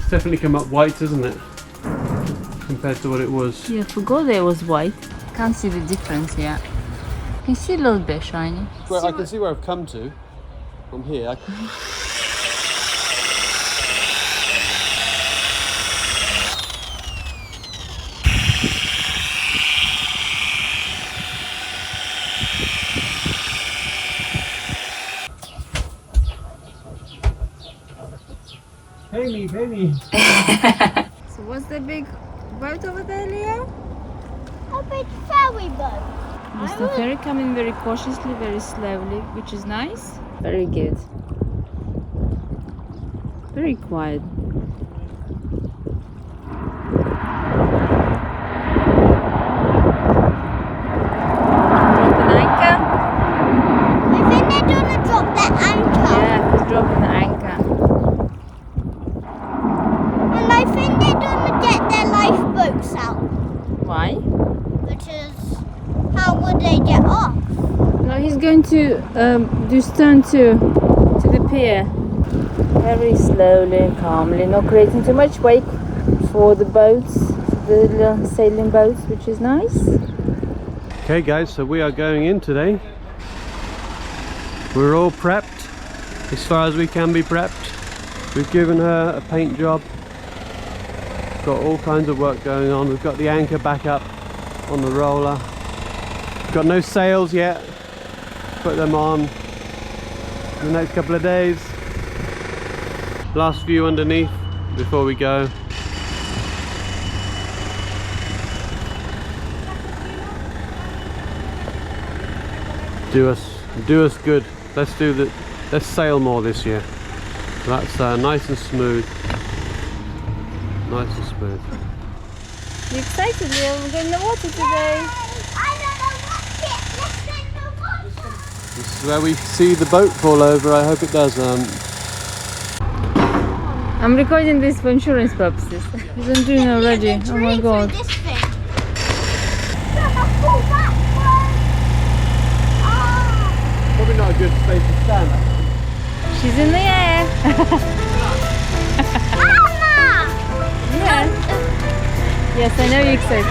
It's definitely come up white, hasn't it? Compared to what it was. Yeah, I forgot that it was white. Can't see the difference yet. You can see a little bit shiny. Well, I can see where I've come to from here. Pay me. So what's the big boat over there, Leo? A big ferry boat. Mr. Ferry coming very cautiously, very slowly, which is nice. Very good. Very quiet. Drop an anchor? I think they're gonna drop the anchor. Yeah, he's dropping the anchor. And I think they're gonna get their lifeboats out. Why? Because how would they get off? No, he's going to do stern to the pier. Very slowly and calmly, not creating too much wake for the boats, the little sailing boats, which is nice. Okay guys, so we are going in today. We're all prepped, as far as we can be prepped. We've given her a paint job. Got all kinds of work going on. We've got the anchor back up on the roller. Got no sails yet. Put them on in the next couple of days. Last view underneath before we go. Do us good. Let's sail more this year. So that's nice and smooth. Nice and smooth. You excited, Leo? We're going in the water today. I don't know what's it. Let's go in the water. This is where we see the boat fall over. I hope it does. I'm recording this for insurance purposes. I'm doing already. Oh my god. This thing. Gonna pull backwards. Oh. Probably not a good space to stand at. She's in the air. Mama! Yeah. Yes, I know you're excited.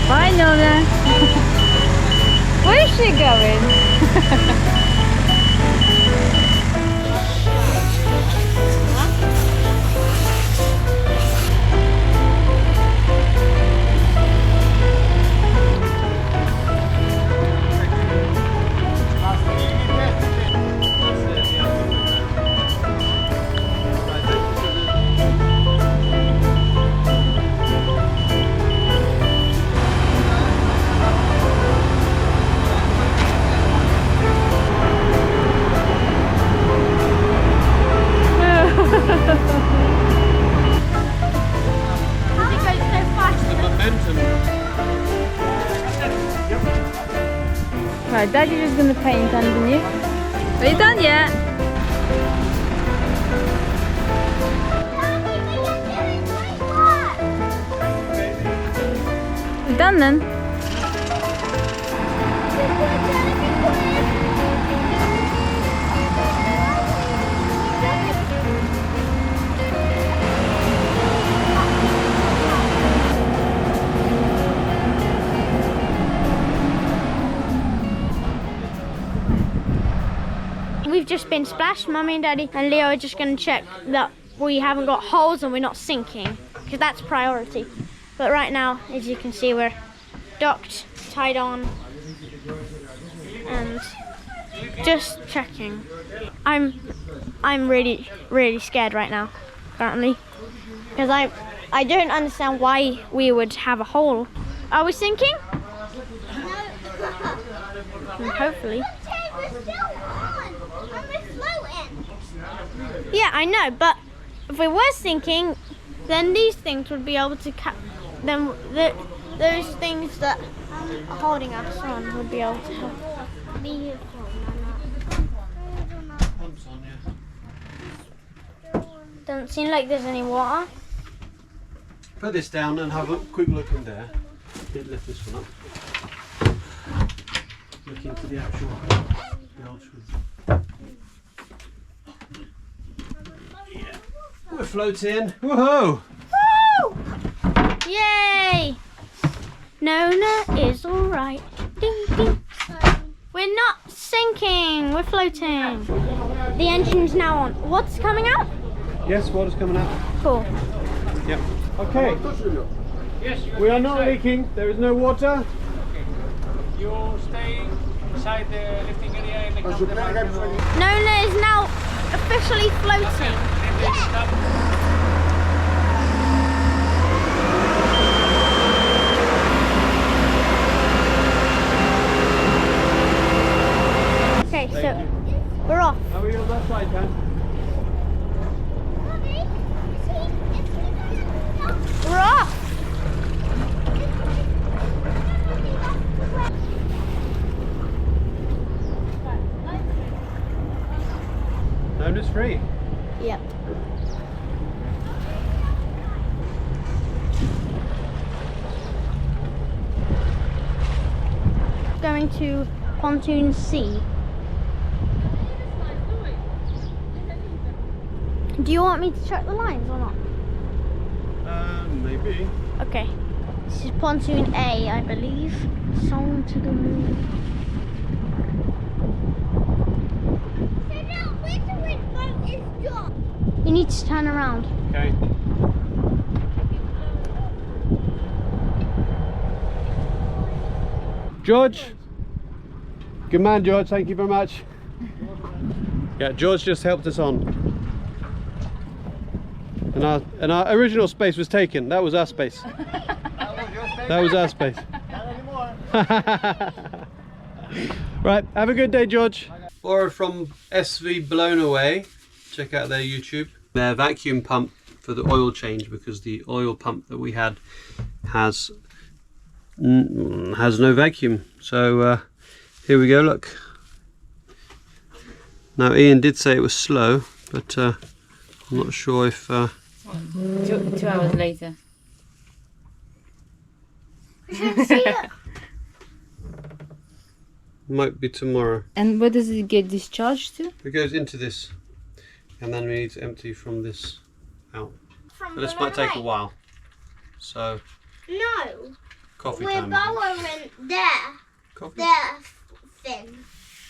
Bye, Nona. Where is she going? Right, Daddy's just gonna paint underneath. Are you done yet? You done then? We've just been splashed. Mummy and Daddy and Leo are just going to check that we haven't got holes and we're not sinking, because that's priority. But right now, as you can see, we're docked, tied on, and just checking. I'm really scared right now, currently, because I don't understand why we would have a hole. Are we sinking? No. Hopefully. Yeah, I know, but if we were sinking, then these things would be able to those things that are holding us on would be able to help. Doesn't seem like there's any water. Put this down and have a quick look in there. Lift this one up. Look into the actual bilge. Yeah, we're floats in. Woohoo! Woo! Yay! Nona is alright. Ding, ding. We're not sinking, we're floating. The engine's now on. What's coming out? Yes, water's coming out. Cool. Yep. Okay. We are not leaking. There is no water. You stay inside the lifting area in the camera. Nona is now officially floating. Okay, so we're off. How are you on that side, Dan? We're off. Nona's free. Yep. Going to pontoon C. Do you want me to check the lines or not? Maybe. Okay. This is pontoon A, I believe. Song to the moon. You need to turn around. Okay. George. Good man, George. Thank you very much. Yeah, George just helped us on. And our original space was taken. That was our space. That was our space. Right, have a good day, George. Or from SV Blown Away. Check out their YouTube. Their vacuum pump for the oil change, because the oil pump that we had has no vacuum. So here we go, look. Now Ian did say it was slow, but I'm not sure if... 2 hours later. Might be tomorrow. And where does it get discharged to? It goes into this, and then we need to empty from this out. But this might take a while. So No, coffee we're time. borrowing there. Coffee? Their thing.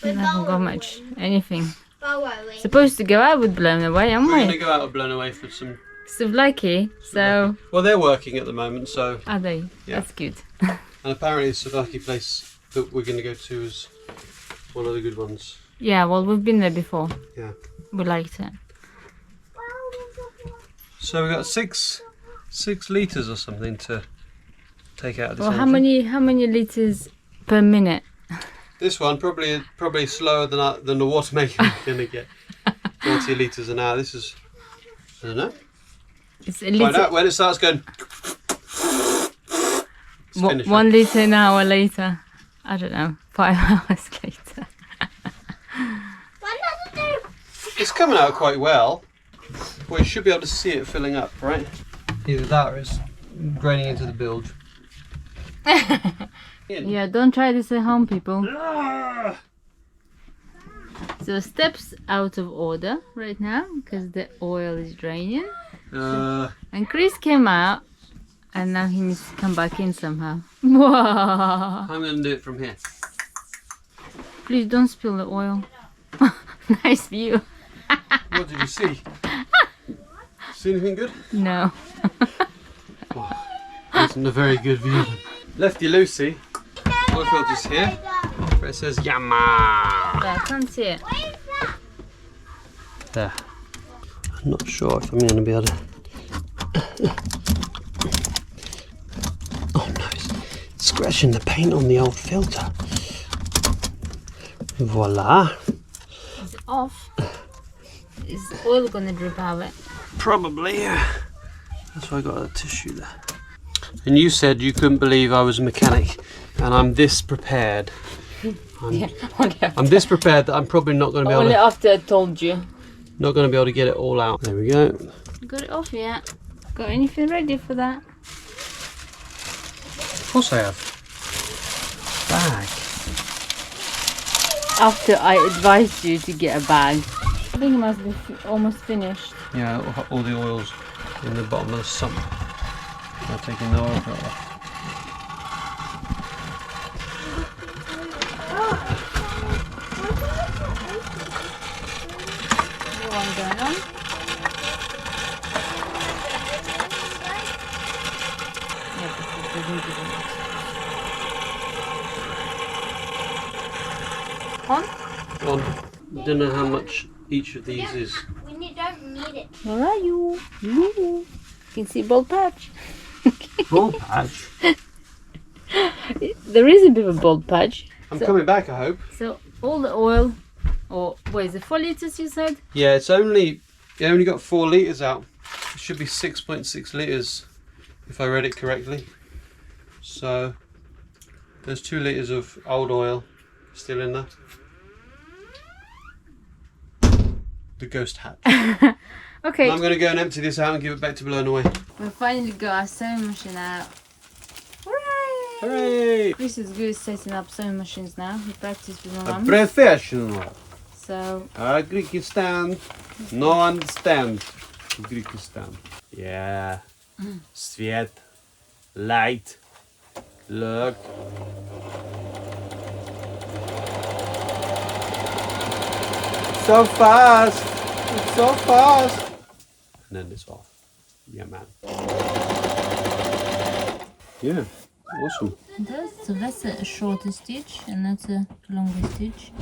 I haven't got much. Anything. Borrowing. Supposed to go out with Blown Away, aren't We're going to we? go out of Blown Away for some... So lucky. So Well, they're working at the moment, so... are they? Yeah. That's good. And apparently the Savaki place that we're going to go to is one of the good ones. Yeah, well, we've been there before. Yeah. We liked it. So we've got six litres or something to take out of this Well, engine. how many liters per minute? This one probably slower than the water maker is going to get. 40 litres an hour. This is, I don't know. It's a Find liter. out when it starts going. It's finished. 1 liter an hour later. I don't know. 5 hours later. It's coming out quite well. Well, you should be able to see it filling up, right? Either that or it's draining into the bilge. Yeah, don't try this at home, people. So steps out of order right now because the oil is draining. And Chris came out and now he needs to come back in somehow. Whoa. I'm going to do it from here. Please don't spill the oil. Nice view. What did you see? See anything good? No. Isn't a very good view. Lefty Lucy. Oil filter's here. Where it says Yama. I can't see it. There. I'm not sure if I'm going to be able to. Oh no, it's scratching the paint on the old filter. Voila. Is it off? Is oil gonna drip out of it? Probably, yeah. That's why I got a tissue there. And you said you couldn't believe I was a mechanic, and I'm this prepared. I'm this prepared that I'm probably not going to be able Only to, after I told you. not going to be able to get it all out. There we go. Got it off yet? Got anything ready for that? Of course I have. Bag. After I advised you to get a bag. I think it must be almost finished. Yeah, all the oil's in the bottom of the sump. Now taking the oil filter off. One going on. Yeah, this is the on? On. Don't know how much each of these is. We don't need it. Where are you? You can see bald patch. Ball patch. There is a bit of a bald patch. I'm coming back, I hope. So all the oil, or what is it, 4 liters you said? Yeah, it only got 4 litres out. It should be 6.6 litres if I read it correctly. So there's 2 litres of old oil still in there. The ghost hatch. Okay. I'm going to go and empty this out and give it back to Blown Away. We finally got our sewing machine out. Hooray! Hooray! Chris is good at setting up sewing machines now. He practiced with my A mum. professional. So Greekistan. No understand. Greekistan. Yeah. Sviet. Light. Look. So fast. It's so fast. And then it's off. Yeah, man. Yeah. Awesome. so that's a shorter stitch and that's a longer stitch.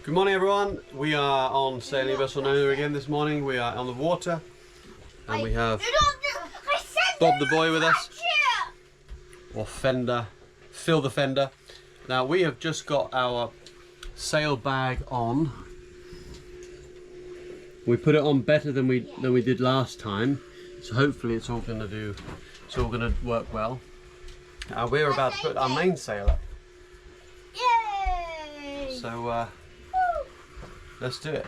Good morning, everyone. We are on sailing vessel Nona again this morning. We are on the water and we have Bob the boy with us, or Fender, Phil the Fender. Now we have just got our sail bag on. We put it on better than we did last time, so hopefully it's all gonna work well. We're about to put our mainsail up. Yay! So let's do it.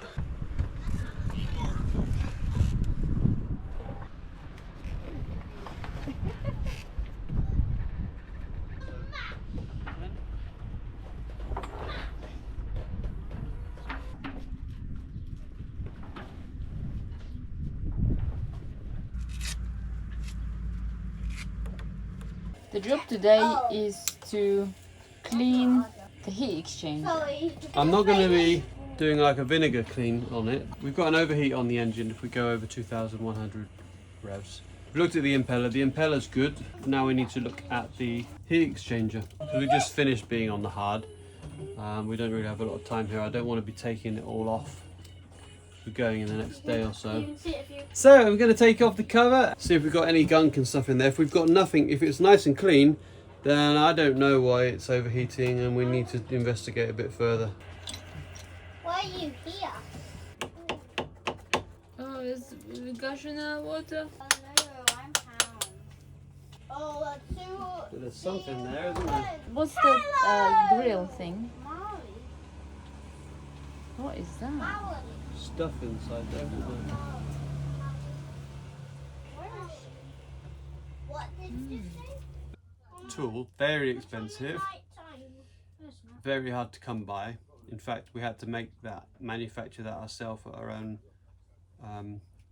The job today is to clean the heat exchanger. I'm not going to be doing like a vinegar clean on it. We've got an overheat on the engine if we go over 2,100 revs. We've looked at the impeller. The impeller's good. Now we need to look at the heat exchanger. So we just finished being on the hard. We don't really have a lot of time here. I don't want to be taking it all off. We're going in the next day or so. So I'm going to take off the cover, see if we've got any gunk and stuff in there. If we've got nothing, if it's nice and clean, then I don't know why it's overheating and we need to investigate a bit further. Why are you here? Oh, it's gushing out water. Oh no, I'm pound. Oh, that's too... There's something there, isn't there? What's the grill thing? Molly. What is that? Molly. Stuff inside there, isn't there? Where is she? What did you say? Tool, very expensive, very hard to come by. In fact, we had to manufacture that ourselves at our own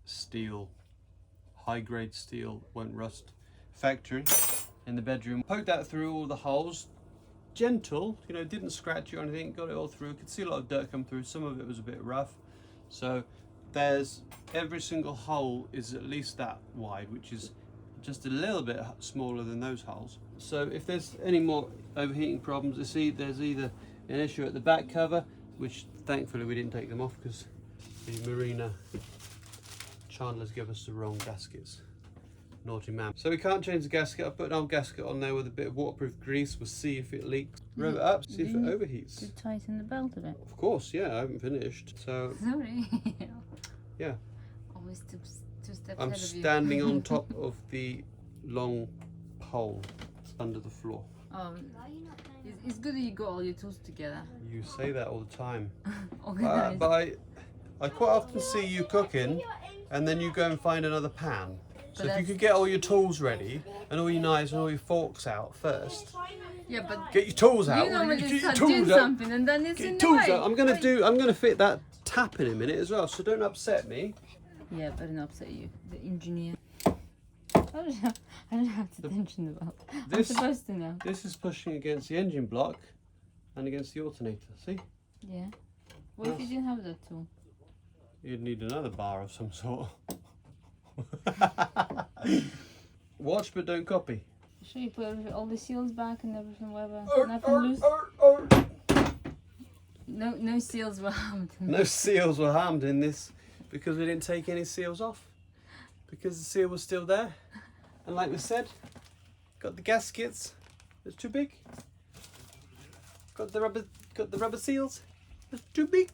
steel, high-grade steel, won't rust factory in the bedroom. Poked that through all the holes, gentle, you know, didn't scratch or anything, got it all through. Could see a lot of dirt come through, some of it was a bit rough. So there's, every single hole is at least that wide, which is just a little bit smaller than those holes. So if there's any more overheating problems, there's either an issue at the back cover, which thankfully we didn't take them off because the Marina Chandlers gave us the wrong gaskets. Naughty man. So we can't change the gasket. I put an old gasket on there with a bit of waterproof grease. We'll see if it leaks. Rev it up, see if it overheats. To tighten the belt a bit. Of course, yeah, I haven't finished. So Sorry. yeah. Always two steps I'm ahead of you. standing on top of the long pole under the floor. Oh, it's good that you got all your tools together. You say that all the time. Organized. But I quite often see you cooking and then you go and find another pan. So if you could get all your tools ready and all your knives and all your forks out first. Yeah, but Get your tools out. you normally Get your start tools doing out. something and then it's Get in your the tools way. out. I'm gonna fit that tap in a minute as well, so don't upset me. Yeah, better not upset you, the engineer. I don't have to tension the belt. I'm This- supposed to know. This is pushing against the engine block and against the alternator, see? Yeah. What if you didn't have that tool? You'd need another bar of some sort. Watch but don't copy. Sure, you put all the seals back and everything, whatever. Nothing loose. No seals were harmed. No seals were harmed in this because we didn't take any seals off. Because the seal was still there. And like we said, got the gaskets. It's too big. Got the rubber seals. It's too big.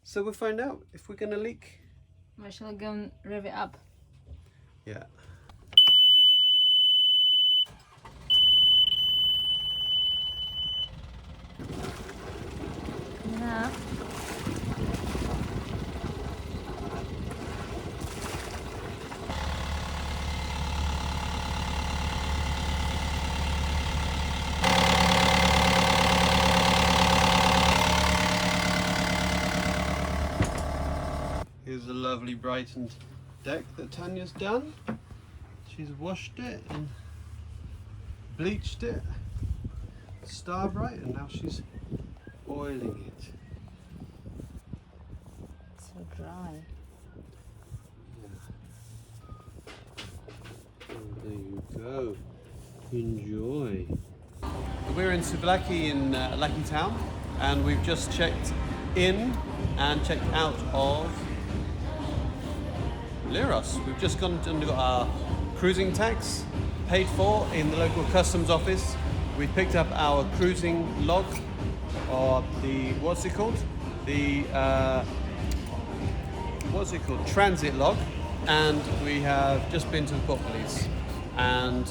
So we'll find out if we're gonna leak. Well, shall I go and rev it up? Yeah. Yeah. Here's a lovely brightened deck that Tanya's done. She's washed it and bleached it, star bright, and now she's oiling it. It's so dry. And there you go. Enjoy. We're in Sublaki in Lucky Town, and we've just checked in and checked out of Liros. We've just gone and got our cruising tax paid for in the local customs office. We picked up our cruising log, or the what's it called? The transit log, and we have just been to the port police. And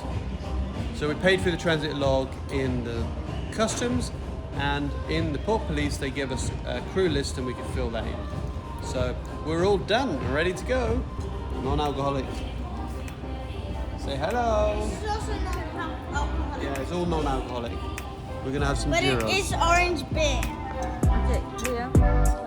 so we paid for the transit log in the customs, and in the port police they give us a crew list and we can fill that in. So we're all done, we're ready to go. Non-alcoholic. Say hello. It's also non-alcoholic. Yeah, it's all non-alcoholic. We're gonna have some But it gyros. is orange beer. Okay, yeah.